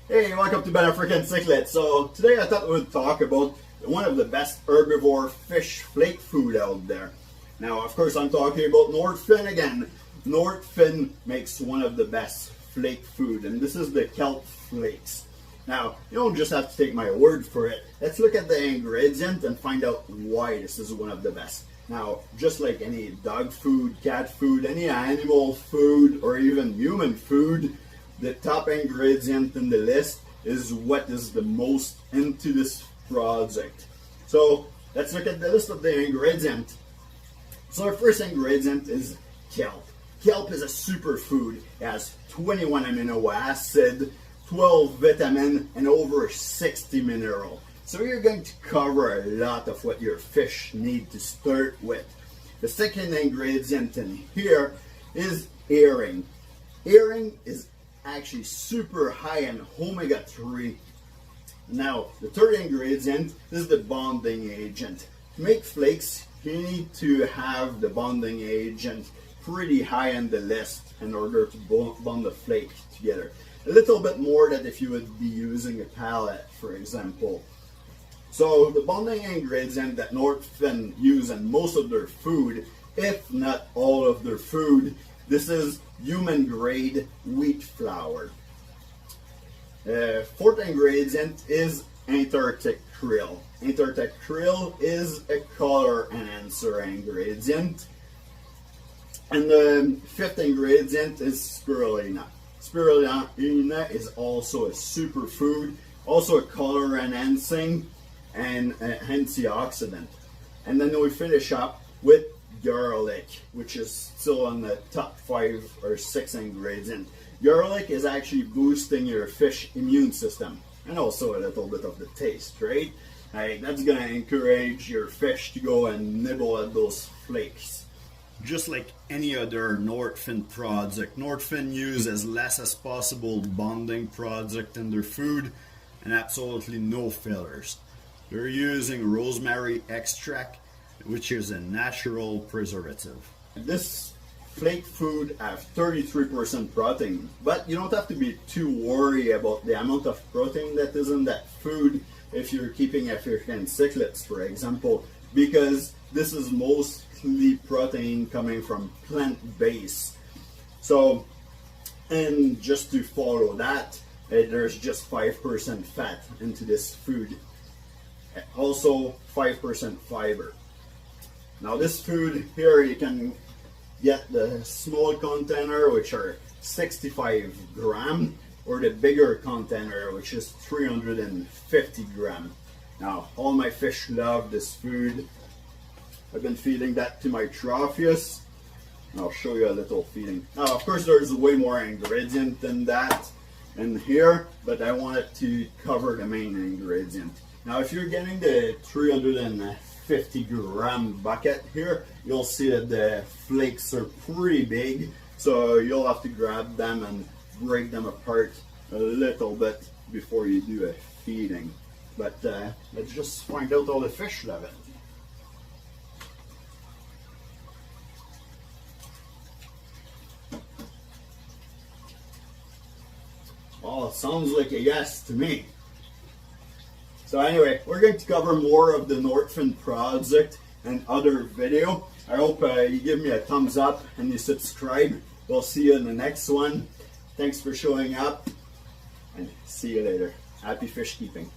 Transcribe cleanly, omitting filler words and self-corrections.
Hey, welcome to Ben African Cichlid. So today I thought we would talk about one of the best herbivore fish flake food out there. Now, of course, I'm talking about NORTHFIN again. NORTHFIN makes one of the best flake food, and this is the kelp flakes. Now, you don't just have to take my word for it. Let's look at the ingredient and find out why this is one of the best. Now, just like any dog food, cat food, any animal food, or even human food, the top ingredient in the list is what is the most into this project. So let's look at the list of the ingredient. So our first ingredient is kelp. Kelp is a superfood. It has 21 amino acids, 12 vitamin, and over 60 mineral. So you're going to cover a lot of what your fish need to start with. The second ingredient in here is herring. Herring is actually super high in omega-3. Now, the third ingredient is the bonding agent. To make flakes, you need to have the bonding agent pretty high on the list in order to bond the flake together. A little bit more than if you would be using a pallet, for example. So the bonding ingredient that NORTHFIN use in most of their food, if not all of their food, this is human grade wheat flour. Fourth ingredient is Antarctic krill. Antarctic krill is a color enhancer ingredient. And the fifth ingredient is spirulina. Spirulina is also a superfood, also a color enhancing and antioxidant. And then we finish up with garlic, which is still on the top 5 or 6 ingredient. Garlic is actually boosting your fish immune system and also a little bit of the taste, right? That's gonna encourage your fish to go and nibble at those flakes. Just like any other NORTHFIN project, NORTHFIN use as less as possible bonding product in their food and absolutely no fillers. They're using rosemary extract, which is a natural preservative. This flake food have 33% protein, but you don't have to be too worried about the amount of protein that is in that food if you're keeping African cichlids, for example, because this is mostly protein coming from plant-based. So, and just to follow that, there's just 5% fat into this food. Also 5% fiber. Now this food here, you can get the small container, which are 65 gram, or the bigger container, which is 350 gram. Now all my fish love this food. I've been feeding that to my Tropheus, and I'll show you a little feeding. Now of course there's way more ingredient than that in here, but I wanted to cover the main ingredient. Now if you're getting the 350 gram bucket here, you'll see that the flakes are pretty big, so you'll have to grab them and break them apart a little bit before you do a feeding. But let's just find out how the fish love it. Well, it sounds like a yes to me. So anyway, we're going to cover more of the NORTHFIN project and other video. I hope you give me a thumbs up and you subscribe. We'll see you in the next one. Thanks for showing up, and see you later. Happy fish keeping.